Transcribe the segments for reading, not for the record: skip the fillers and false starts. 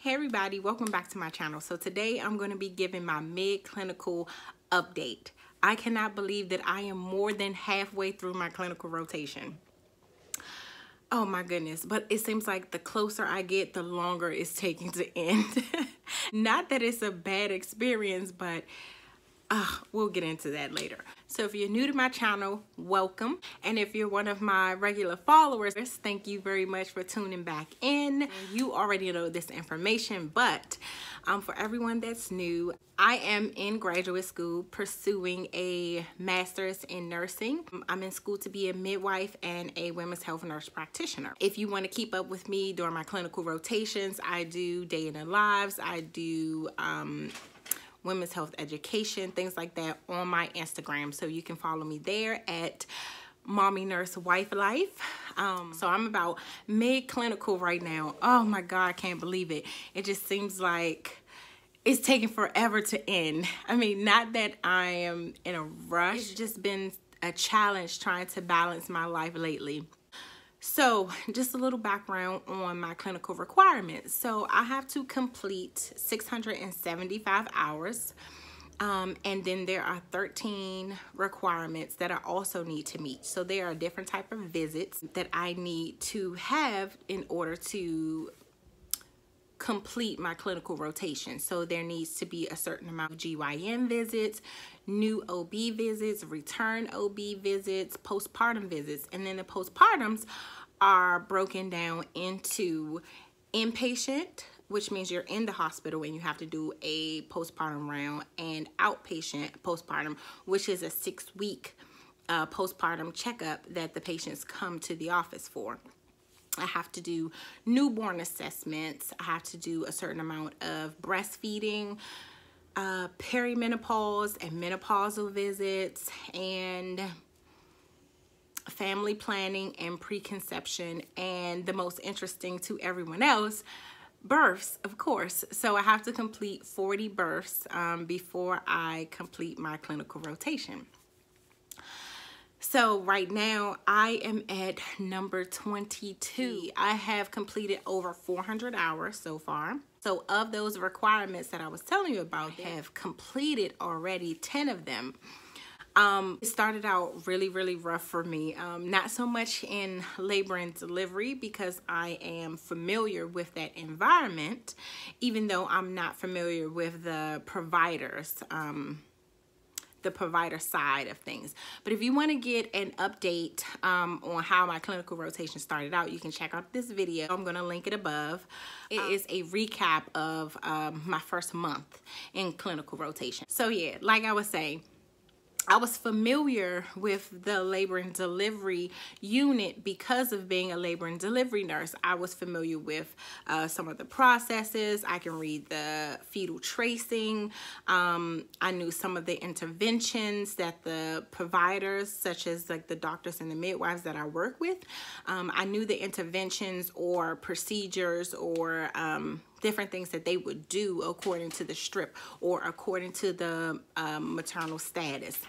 Hey everybody, welcome back to my channel. So today I'm going to be giving my mid-clinical update. I cannot believe that I am more than halfway through my clinical rotation. Oh my goodness, but it seems like the closer I get, the longer it's taking to end. Not that it's a bad experience, but we'll get into that later. So if you're new to my channel, welcome. And if you're one of my regular followers, thank you very much for tuning back in. You already know this information, but for everyone that's new, I am in graduate school pursuing a master's in nursing. I'm in school to be a midwife and a women's health nurse practitioner. If you want to keep up with me during my clinical rotations, I do day in the lives, I do women's health education, things like that on my Instagram. So you can follow me there at Mommy Nurse Wife Life. So I'm about mid-clinical right now. Oh my God, I can't believe it. It just seems like it's taking forever to end. I mean, not that I am in a rush. It's just been a challenge trying to balance my life lately. So just a little background on my clinical requirements. So I have to complete 675 hours. And then there are 13 requirements that I also need to meet. So there are different type of visits that I need to have in order to complete my clinical rotation. So there needs to be a certain amount of GYN visits, new OB visits, return OB visits, postpartum visits, and then the postpartums are broken down into inpatient, which means you're in the hospital and you have to do a postpartum round, and outpatient postpartum, which is a 6-week postpartum checkup that the patients come to the office for. I have to do newborn assessments. I have to do a certain amount of breastfeeding, perimenopause and menopausal visits, and family planning and preconception, and the most interesting to everyone else, births, of course. So I have to complete 40 births before I complete my clinical rotation. So right now I am at number 22. I have completed over 400 hours so far. So of those requirements that I was telling you about, I have completed already 10 of them. It started out really rough for me. Not so much in labor and delivery because I am familiar with that environment, even though I'm not familiar with the providers. The provider side of things. But if you want to get an update on how my clinical rotation started out, you can check out this video. I'm going to link it above. It is a recap of my first month in clinical rotation. So yeah, like I was saying, I was familiar with the labor and delivery unit because of being a labor and delivery nurse. I was familiar with some of the processes. I can read the fetal tracing. I knew some of the interventions that the providers, such as like the doctors and the midwives that I work with, I knew the interventions or procedures or different things that they would do according to the strip or according to the maternal status.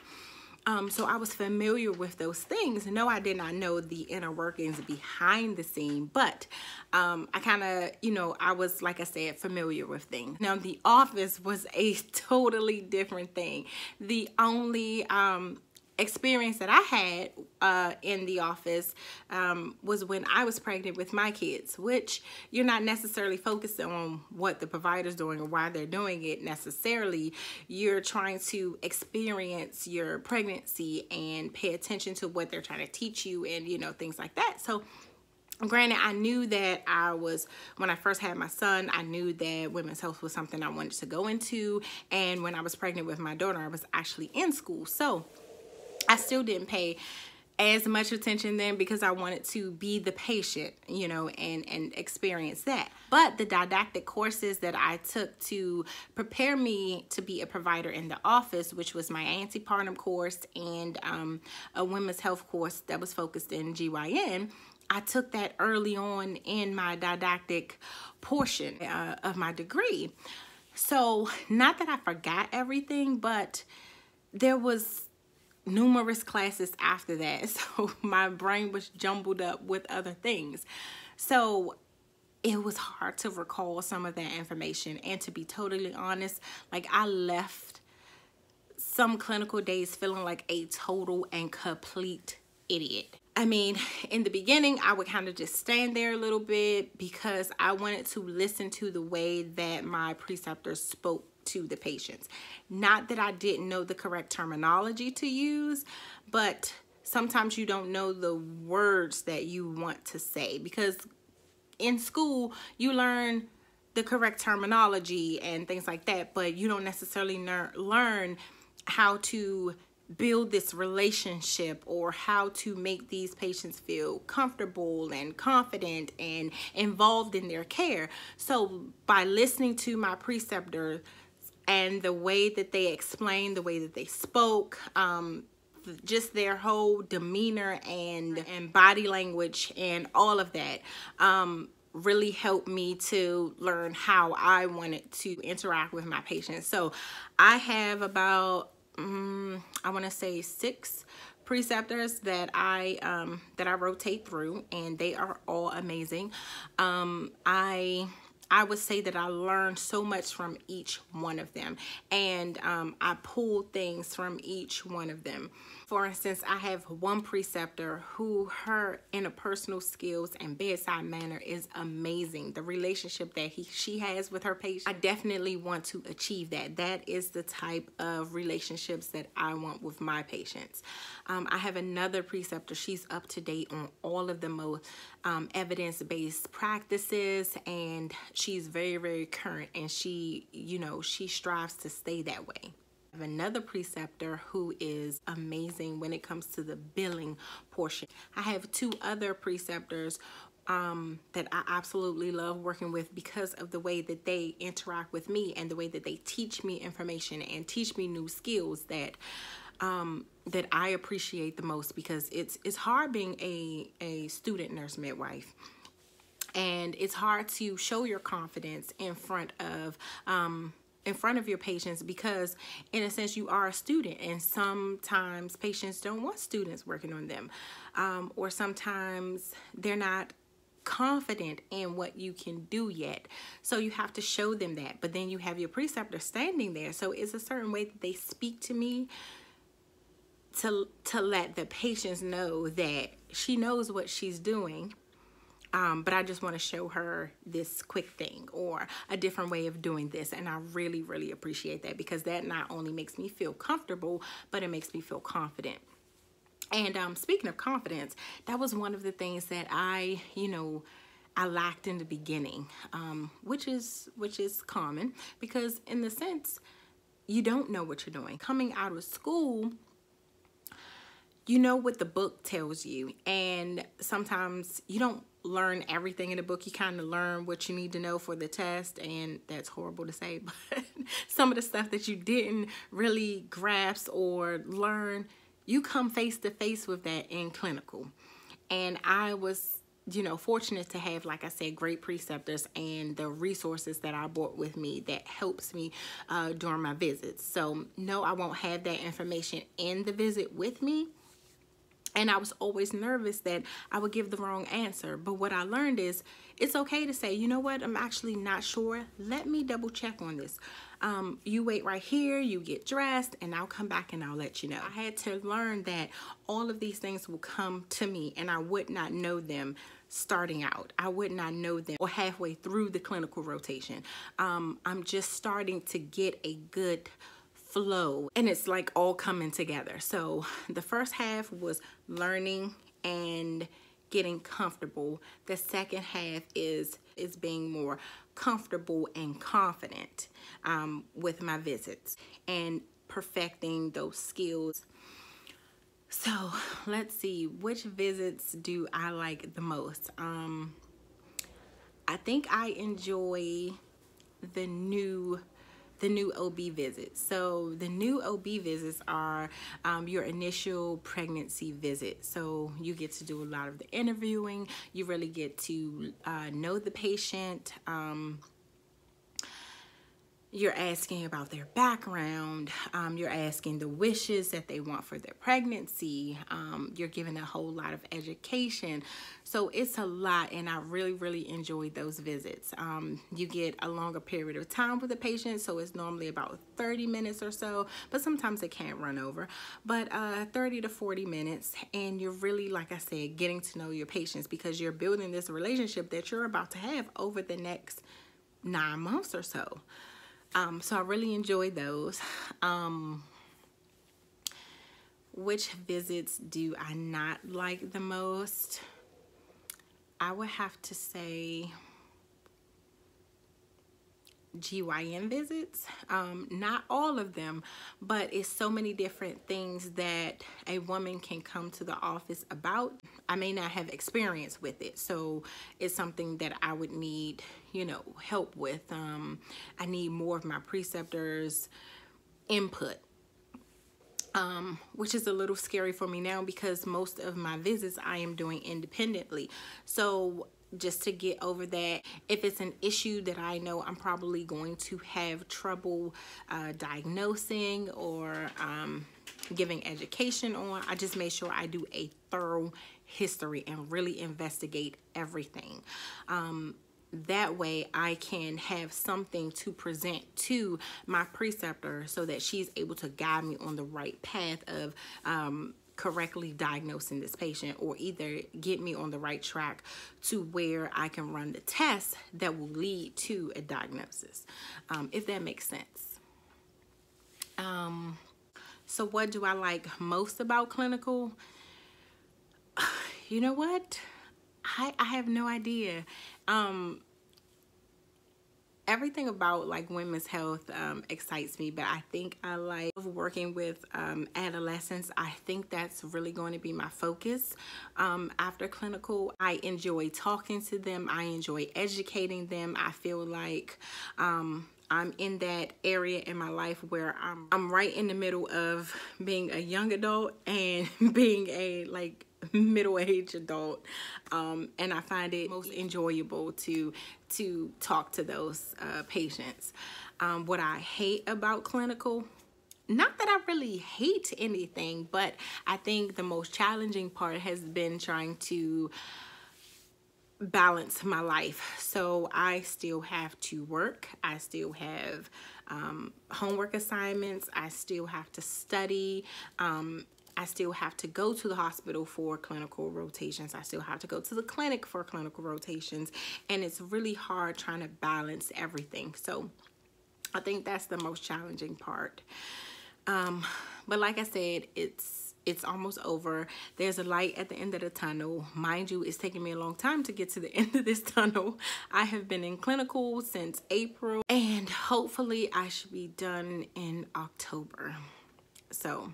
So I was familiar with those things. No, I did not know the inner workings behind the scene, but I kind of, I was, like I said, familiar with things. Now, the office was a totally different thing. The only experience that I had in the office was when I was pregnant with my kids, which you're not necessarily focused on what the provider's doing or why they're doing it necessarily. You're trying to experience your pregnancy and pay attention to what they're trying to teach you and, things like that. So granted, I knew that when I first had my son, I knew that women's health was something I wanted to go into. And when I was pregnant with my daughter, I was actually in school. So I still didn't pay as much attention then because I wanted to be the patient, and experience that. But the didactic courses that I took to prepare me to be a provider in the office, which was my antepartum course and a women's health course that was focused in GYN, I took that early on in my didactic portion of my degree. So not that I forgot everything, but there was numerous classes after that, so my brain was jumbled up with other things. So it was hard to recall some of that information. And to be totally honest, like I left some clinical days feeling like a total and complete idiot. I mean, in the beginning, I would kind of just stand there a little bit because I wanted to listen to the way that my preceptors spoke to the patients. Not that I didn't know the correct terminology to use, but sometimes you don't know the words that you want to say, because in school you learn the correct terminology and things like that, but you don't necessarily learn how to build this relationship or how to make these patients feel comfortable and confident and involved in their care. So by listening to my preceptor and the way that they explained, the way that they spoke, just their whole demeanor and body language and all of that, really helped me to learn how I wanted to interact with my patients. So I have about I want to say 6 preceptors that I rotate through, and they are all amazing. I would say that I learned so much from each one of them, and I pulled things from each one of them. For instance, I have one preceptor who her interpersonal skills and bedside manner is amazing. The relationship that she has with her patient, I definitely want to achieve that. That is the type of relationships that I want with my patients. I have another preceptor. She's up to date on all of the most evidence-based practices, and she's very, very current, and she strives to stay that way. I have another preceptor who is amazing when it comes to the billing portion. I have 2 other preceptors that I absolutely love working with because of the way that they interact with me and the way that they teach me information and teach me new skills that that I appreciate the most, because it's hard being a student nurse midwife. And it's hard to show your confidence in front of your patients, because in a sense you are a student, and sometimes patients don't want students working on them, or sometimes they're not confident in what you can do yet, so you have to show them that. But then you have your preceptor standing there, so it's a certain way that they speak to me to let the patients know that she knows what she's doing. But I just want to show her this quick thing or a different way of doing this. And I really, really appreciate that, because that not only makes me feel comfortable, but it makes me feel confident. And speaking of confidence, that was one of the things that I lacked in the beginning, which is common, because in the sense, you don't know what you're doing. Coming out of school, you know what the book tells you, and sometimes you don't learn everything in the book. You kind of learn what you need to know for the test, and that's horrible to say, but some of the stuff that you didn't really grasp or learn, you come face to face with that in clinical. And I was fortunate to have, like I said, great preceptors and the resources that I brought with me that helps me during my visits. So no, I won't have that information in the visit with me. And I was always nervous that I would give the wrong answer. But what I learned is it's okay to say, you know what, I'm actually not sure. Let me double check on this. You wait right here, you get dressed, and I'll come back and I'll let you know. I had to learn that all of these things will come to me, and I would not know them starting out. I would not know them or halfway through the clinical rotation. I'm just starting to get a good flow, and it's like all coming together. So the first half was learning and getting comfortable. The second half is being more comfortable and confident with my visits and perfecting those skills. So let's see, which visits do I like the most? I think I enjoy the new OB visits. So the new OB visits are your initial pregnancy visit. So you get to do a lot of the interviewing. You really get to know the patient. You're asking about their background. You're asking the wishes that they want for their pregnancy. You're giving a whole lot of education. So it's a lot, and I really, really enjoyed those visits. You get a longer period of time with the patient, so it's normally about 30 minutes or so, but sometimes it can't run over. But 30 to 40 minutes, and you're really, like I said, getting to know your patients because you're building this relationship that you're about to have over the next 9 months or so. So I really enjoyed those. Which visits do I not like the most? I would have to say GYN visits. Not all of them, but it's so many different things that a woman can come to the office about. I may not have experience with it, so it's something that I would need, you know, help with. I need more of my preceptor's input, which is a little scary for me now because most of my visits I am doing independently. So just to get over that, if it's an issue that I know I'm probably going to have trouble diagnosing or giving education on, I just make sure I do a thorough history and really investigate everything. That way I can have something to present to my preceptor so that she's able to guide me on the right path of correctly diagnosing this patient, or either get me on the right track to where I can run the tests that will lead to a diagnosis, if that makes sense. So what do I like most about clinical? You know what? I have no idea. Everything about like women's health excites me, but I think I like working with adolescents. I think that's really going to be my focus after clinical. I enjoy talking to them. I enjoy educating them. I feel like I'm in that area in my life where I'm right in the middle of being a young adult and being a like middle-aged adult, and I find it most enjoyable to talk to those patients. What I hate about clinical, not that I really hate anything, but I think the most challenging part has been trying to balance my life. So I still have to work. I still have homework assignments. I still have to study. I still have to go to the hospital for clinical rotations. I still have to go to the clinic for clinical rotations. And it's really hard trying to balance everything. So I think that's the most challenging part. But like I said, it's almost over. There's a light at the end of the tunnel. Mind you, it's taking me a long time to get to the end of this tunnel. I have been in clinical since April, and hopefully I should be done in October. So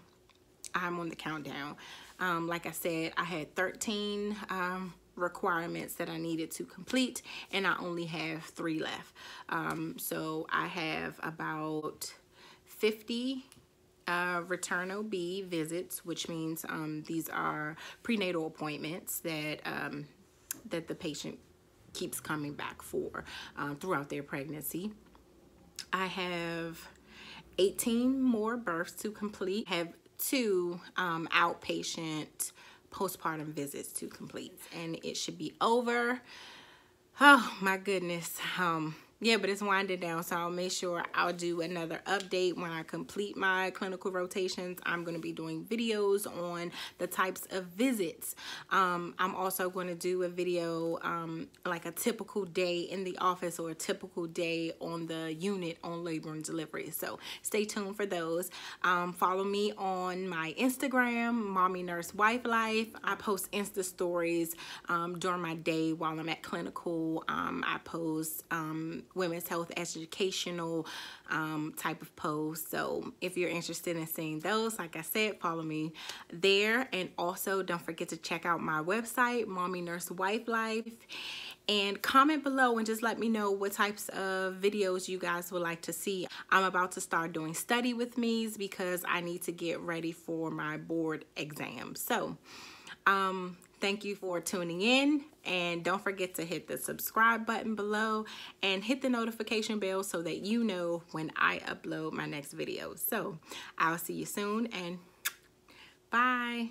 I'm on the countdown. Like I said, I had 13 requirements that I needed to complete, and I only have 3 left. So I have about 50 return OB visits, which means these are prenatal appointments that that the patient keeps coming back for throughout their pregnancy. I have 18 more births to complete. I have 2 outpatient postpartum visits to complete, and it should be over. Oh my goodness. Yeah, but it's winding down, so I'll make sure I'll do another update when I complete my clinical rotations. I'm going to be doing videos on the types of visits. I'm also going to do a video like a typical day in the office or a typical day on the unit on labor and delivery. So stay tuned for those. Follow me on my Instagram, Mommy Nurse Wife Life. I post Insta stories during my day while I'm at clinical. I post women's health educational type of posts. So if you're interested in seeing those, like I said, follow me there. And also don't forget to check out my website, Mommy Nurse Wife Life, and comment below and just let me know what types of videos you guys would like to see. I'm about to start doing study with me's because I need to get ready for my board exam. So Thank you for tuning in, and don't forget to hit the subscribe button below and hit the notification bell so that you know when I upload my next video. So I'll see you soon, and bye.